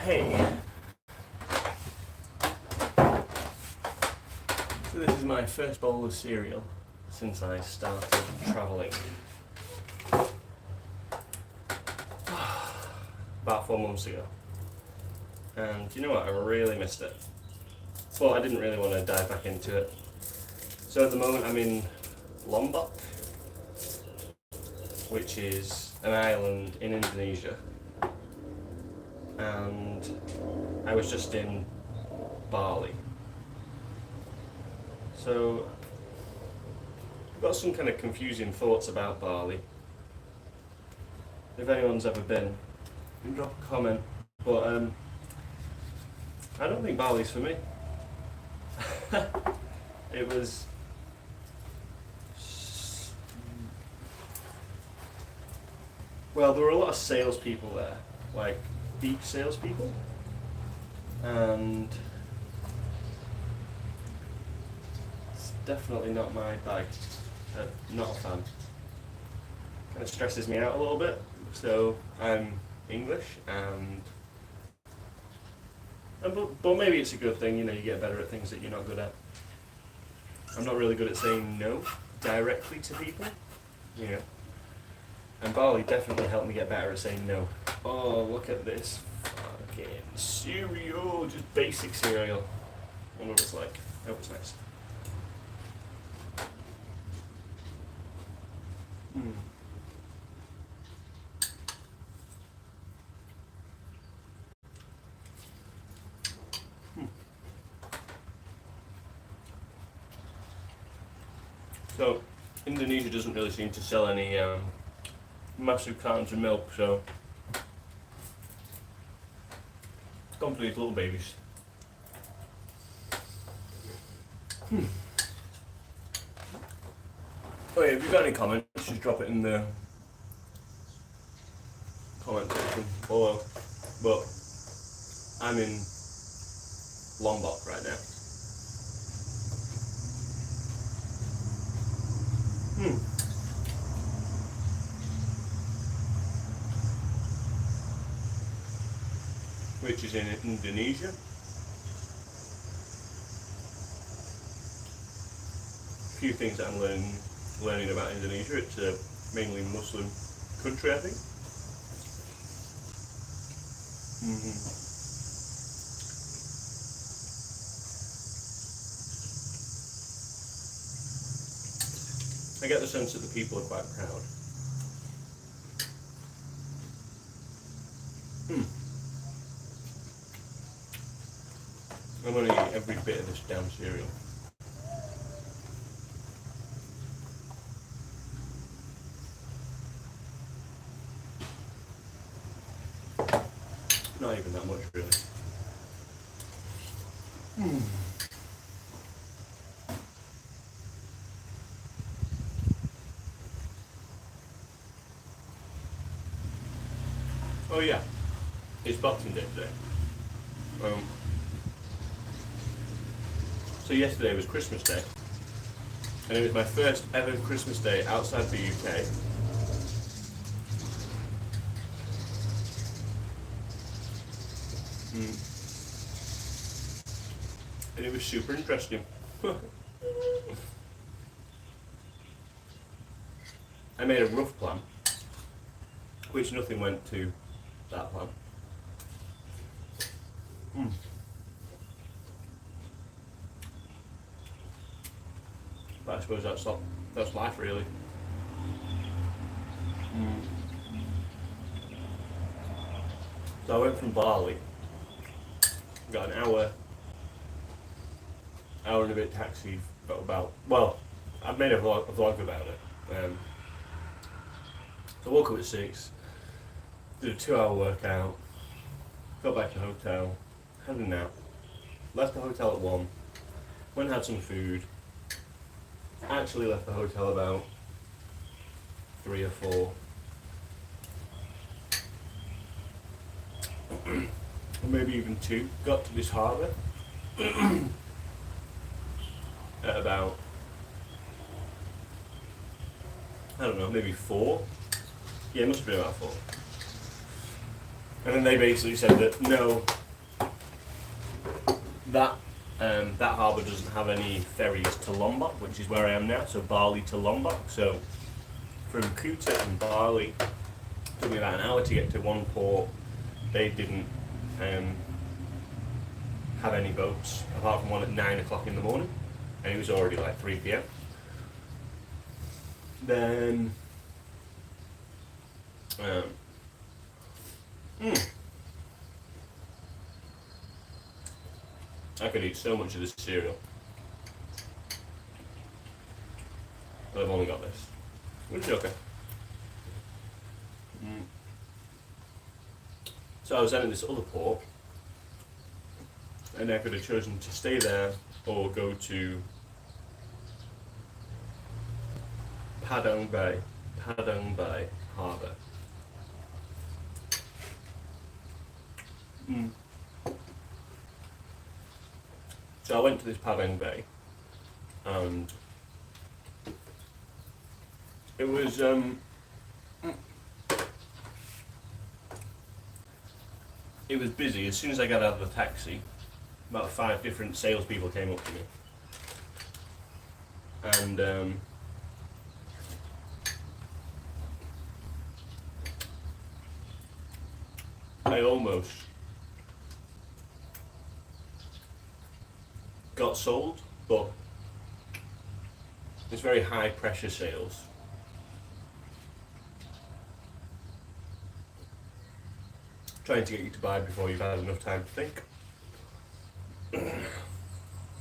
Hey, so this is my first bowl of cereal since I started travelling. About 4 months ago. And you know what, I really missed it. Well, I didn't really want to dive back into it. So at the moment I'm in Lombok, which is an island in Indonesia. And I was just in Bali. So I've got some kind of confusing thoughts about Bali. If anyone's ever been, you can drop a comment. But I don't think Bali's for me. It was well, there were a lot of salespeople there, like beach salespeople, and it's definitely not my bag. Not a fan. Kind of stresses me out a little bit. So I'm English, but maybe it's a good thing. You know, you get better at things that you're not good at. I'm not really good at saying no directly to people. You know. And Bali definitely helped me get better at saying no. Oh, look at this fucking cereal, just basic cereal. I wonder what it's like. I hope it's nice. Hmm. So, Indonesia doesn't really seem to sell any massive cartons of milk, so it's gone for these little babies. Oh yeah, if you've got any comments, just drop it in the comment section below. But I'm in Lombok right now. Which is in Indonesia. A few things that I'm learning about Indonesia. It's a mainly Muslim country, I think. I get the sense that the people are quite proud. I'm going to eat every bit of this damn cereal. Not even that much, really. Oh yeah, it's Boxing Day today. So yesterday was Christmas Day, and it was my first ever Christmas Day outside the UK. And it was super interesting. I made a rough plan, which nothing went to that plan. But I suppose that's life, really. So I went from Bali, got an hour and a bit taxi, well, I've made a vlog about it. So I woke up at 6, did a 2-hour workout, got back to the hotel, had a nap, left the hotel at 1, went and had some food, actually left the hotel about 3 or 4. Or maybe even 2. Got to this harbour at about, I don't know, maybe 4. Yeah, it must have been about 4. And then they basically said that no, that that harbour doesn't have any ferries to Lombok, which is where I am now, so Bali to Lombok. So from Kuta and Bali, it took me about an hour to get to one port. They didn't have any boats, apart from one at 9 o'clock in the morning, and it was already like 3 p.m. Then I could eat so much of this cereal, but I've only got this, which is okay. So I was then at this other port, and I could have chosen to stay there or go to Padang Bay Harbour. So I went to this Padang Bay, and it was busy. As soon as I got out of the taxi, about 5 different salespeople came up to me, and I almost got sold, but it's very high pressure sales. Trying to get you to buy before you've had enough time to think,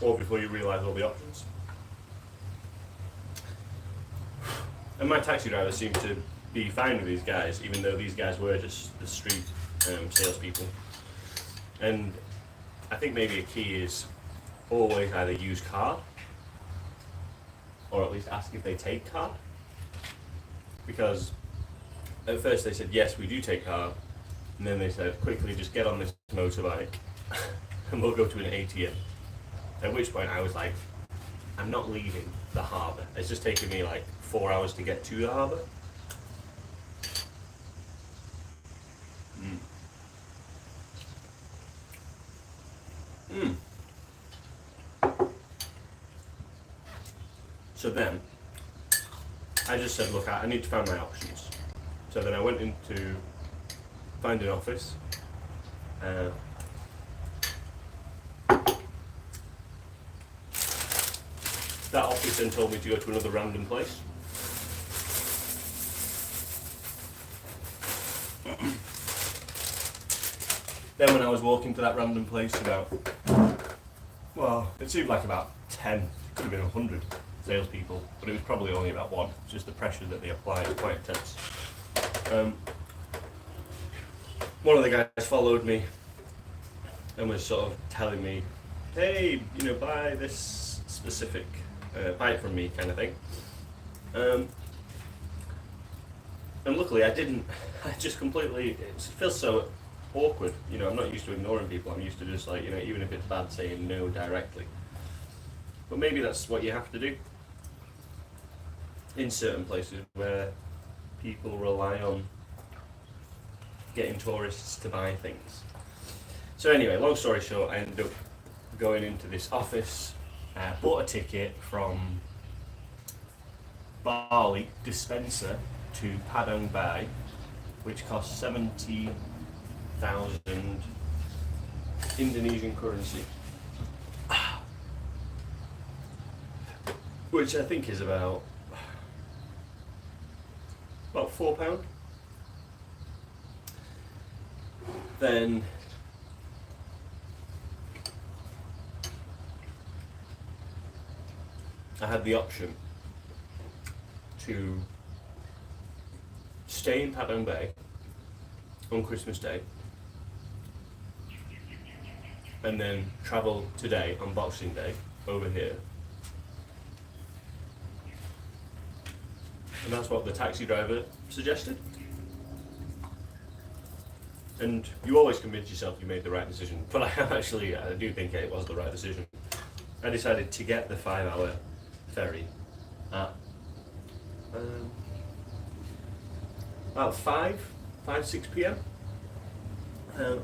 or before you realise all the options. And my taxi driver seemed to be fine with these guys, even though these guys were just the street salespeople. And I think maybe a key is always either use card, or at least ask if they take card. Because at first they said, yes, we do take card, and then they said, quickly just get on this motorbike and we'll go to an ATM. At which point I was like, I'm not leaving the harbour. It's just taken me like 4 hours to get to the harbour. So then, I just said, look, I need to find my options. So then I went in to find an office. That office then told me to go to another random place. Then when I was walking to that random place, it seemed like about 10, could have been 100 salespeople, but it was probably only about one. It's just the pressure that they apply is quite intense. One of the guys followed me and was sort of telling me, hey, buy this specific, buy it from me kind of thing. And luckily I didn't. I just completely, it feels so awkward. I'm not used to ignoring people. I'm used to just even if it's bad, saying no directly. But maybe that's what you have to do in certain places where people rely on getting tourists to buy things. So anyway, long story short, I ended up going into this office, bought a ticket from Bali dispenser to Padang Bay, which cost 70,000 Indonesian currency, which I think is about £4. Then I had the option to stay in Padang Bay on Christmas Day and then travel today on Boxing Day over here. And that's what the taxi driver suggested. And you always convince yourself you made the right decision, but I do think it was the right decision. I decided to get the 5-hour ferry at about 6 p.m. Um,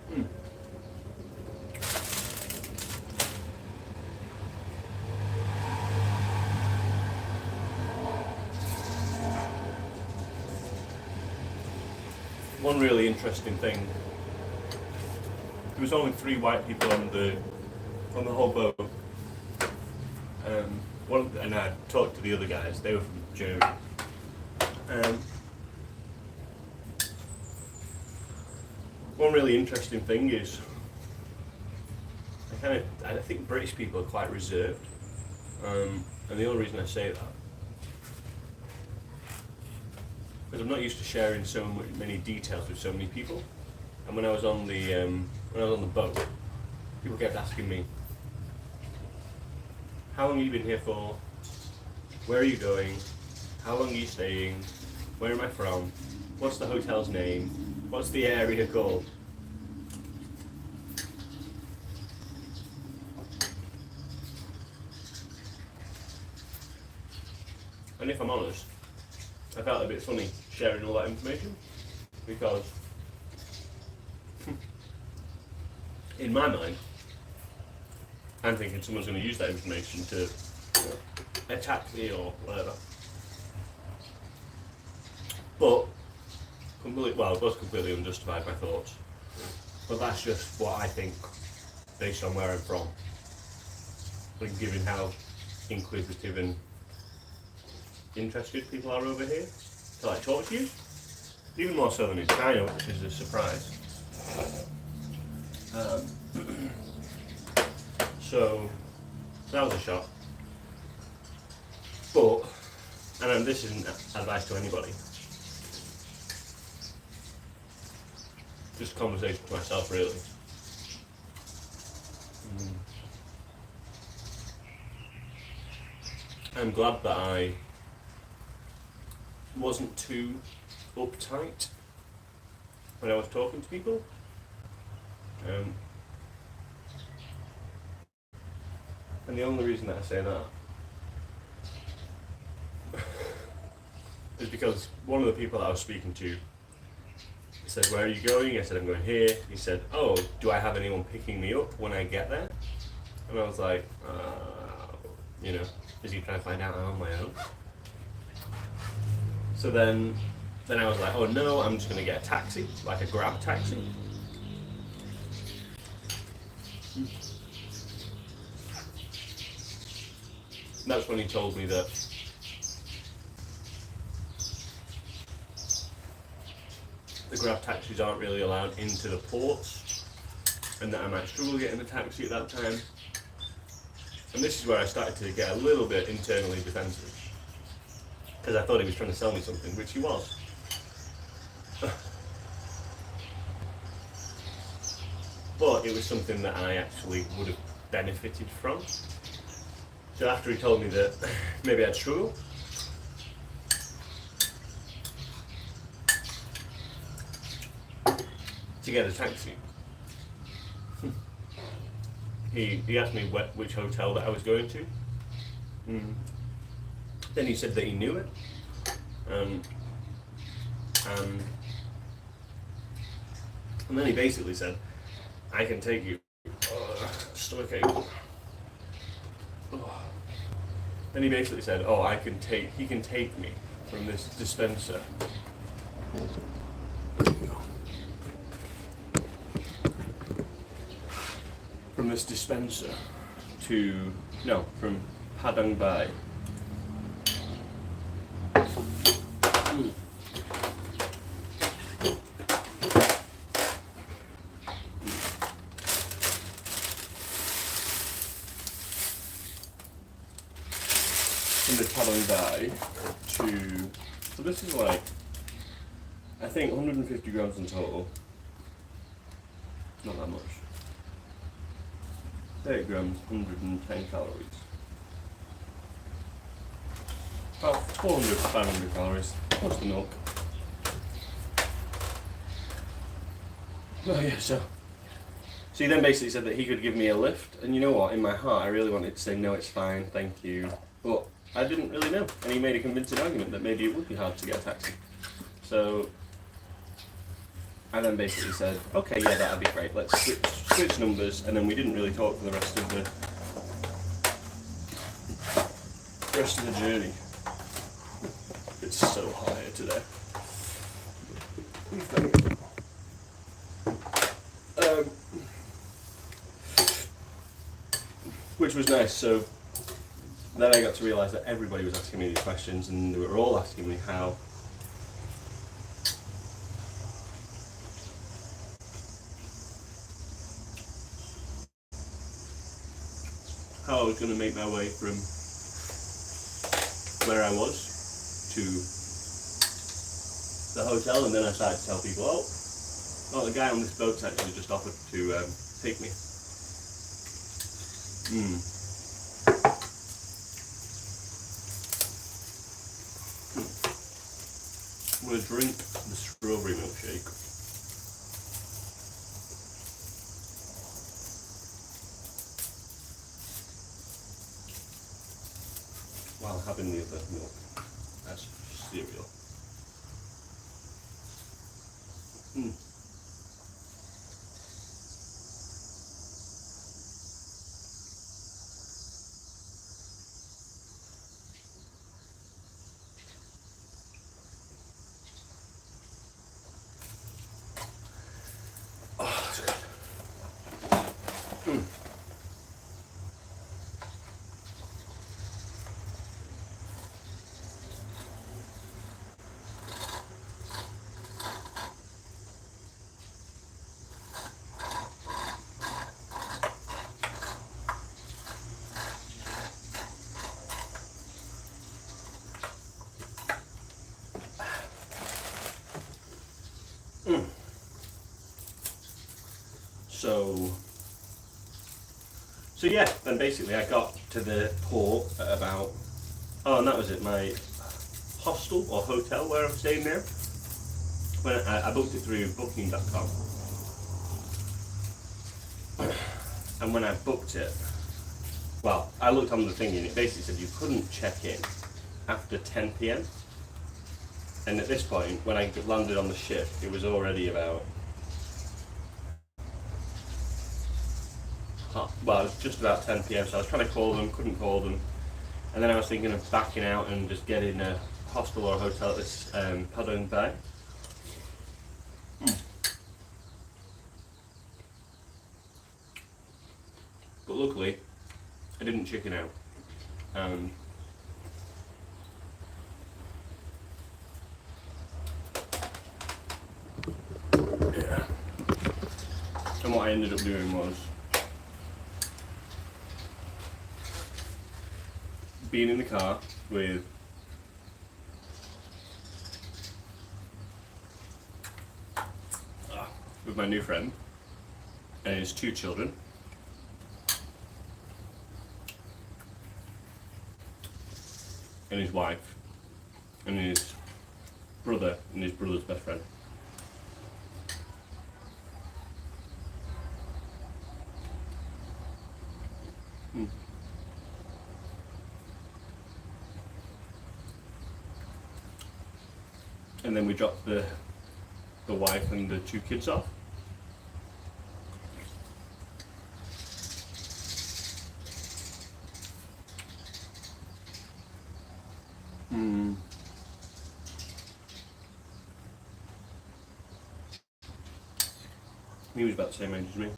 hmm. One really interesting thing. There was only 3 white people on the whole boat. And I talked to the other guys. They were from Germany. One really interesting thing is, I think British people are quite reserved, and the only reason I say that is I'm not used to sharing so many details with so many people. And when I was on the boat, people kept asking me, "How long have you been here for? Where are you going? How long are you staying? Where am I from? What's the hotel's name? What's the area called?" And if I'm honest, I felt a bit funny sharing all that information, because in my mind, I'm thinking someone's going to use that information to attack me or whatever. But it was completely unjustified, my thoughts. But that's just what I think, based on where I'm from. And given how inquisitive and interested people are over here to talk to you, even more so than in China, which is a surprise. So that was a shock. But, and this isn't advice to anybody, just a conversation to myself, really. I'm glad that I wasn't too uptight when I was talking to people. And the only reason that I say that is because one of the people that I was speaking to said, "Where are you going?" I said, "I'm going here." He said, "Oh, do I have anyone picking me up when I get there?" And I was like, is he trying to find out I'm on my own? So then I was like, "Oh no, I'm just going to get a taxi, like a Grab taxi." That's when he told me that the Grab taxis aren't really allowed into the ports, and that I might struggle getting a taxi at that time. And this is where I started to get a little bit internally defensive, because I thought he was trying to sell me something, which he was. But it was something that I actually would have benefited from. So after he told me that maybe I'd struggle, to get a taxi, he asked me which hotel that I was going to. Then he said that he knew it. And then he basically said, "I can take you." Stomachache. Then he basically said, he can take me from this dispenser. From this dispenser from Padang Bai. From the Padang Bai so this is I think 150 grams in total. Not that much. 30 grams, 110 calories. About 400 to 500 calories, plus the milk. Oh yeah, so he then basically said that he could give me a lift, and you know what, in my heart I really wanted to say, "No, it's fine, thank you," but I didn't really know, and he made a convincing argument that maybe it would be hard to get a taxi. So I then basically said, okay, yeah, that'd be great. Let's switch numbers, and then we didn't really talk for the rest of the journey. It's so hot here today. Which was nice. So then I got to realise that everybody was asking me these questions, and they were all asking me how I was going to make my way from where I was to the hotel, and then I started to tell people, oh, the guy on this boat's actually just offered to take me. I'm going to drink the strawberry milkshake. While having the other milk as cereal. Oh, that's good. So yeah, then basically I got to the port at about, and that was it, my hostel or hotel where I'm staying now. When I booked it through booking.com. And when I booked it, well, I looked on the thing and it basically said you couldn't check in after 10 p.m. And at this point, when I landed on the ship, it was already about, well, it was just about 10 p.m. So I was trying to call them, couldn't call them. And then I was thinking of backing out and just getting a hostel or a hotel at this Padang Bay. But luckily, I didn't chicken out. Yeah. And what I ended up doing was being in the car with my new friend and his 2 children, and his wife, and his brother, and his brother's best friend. And then we dropped the wife and the 2 kids off. He was about the same age as me.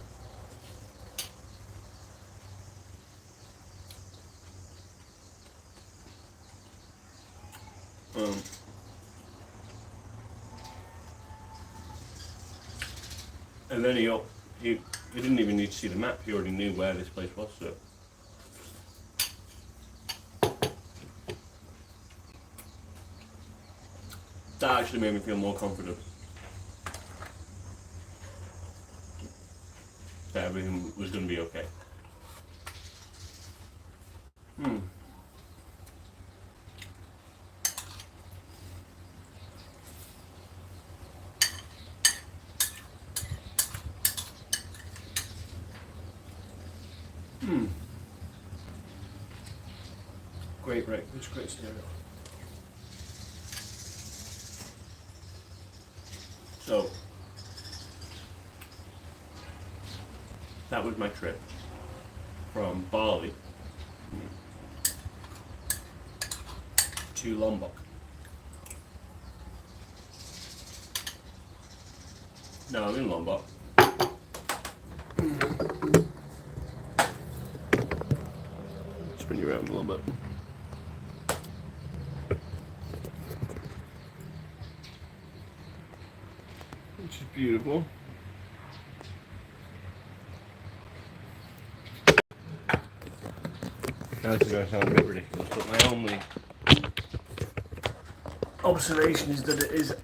And then he didn't even need to see the map. He already knew where this place was. So that actually made me feel more confident that everything was going to be okay. Great breakfast, great cereal. So that was my trip from Bali to Lombok. Now I'm in Lombok. Spin you around a little bit. Which is beautiful. Now this is going to sound a bit ridiculous, but my only observation is that it is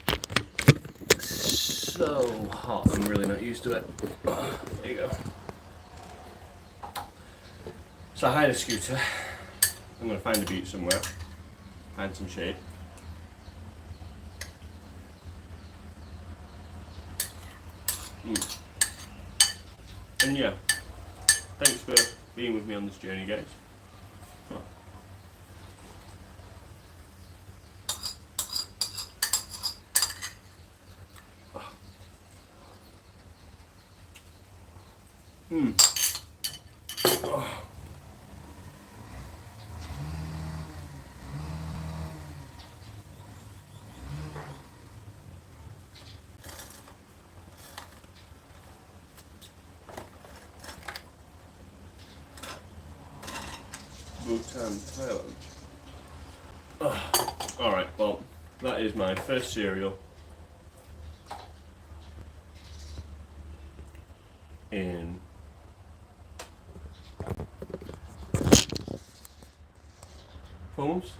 so hot. I'm really not used to it. There you go. So I hired a scooter. I'm going to find a beach somewhere, find some shade. And yeah, thanks for being with me on this journey, guys. Oh. Bhutan, Thailand. Alright, well, that is my first cereal in phones.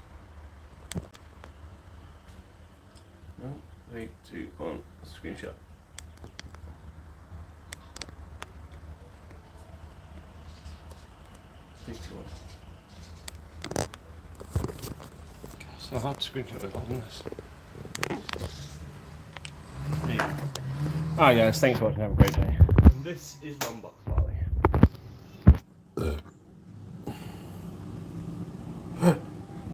No, 3, 2, 1, screenshot. So hard to screenshot with on this. Alright guys, thanks for watching, have a great day. And this is Lombok.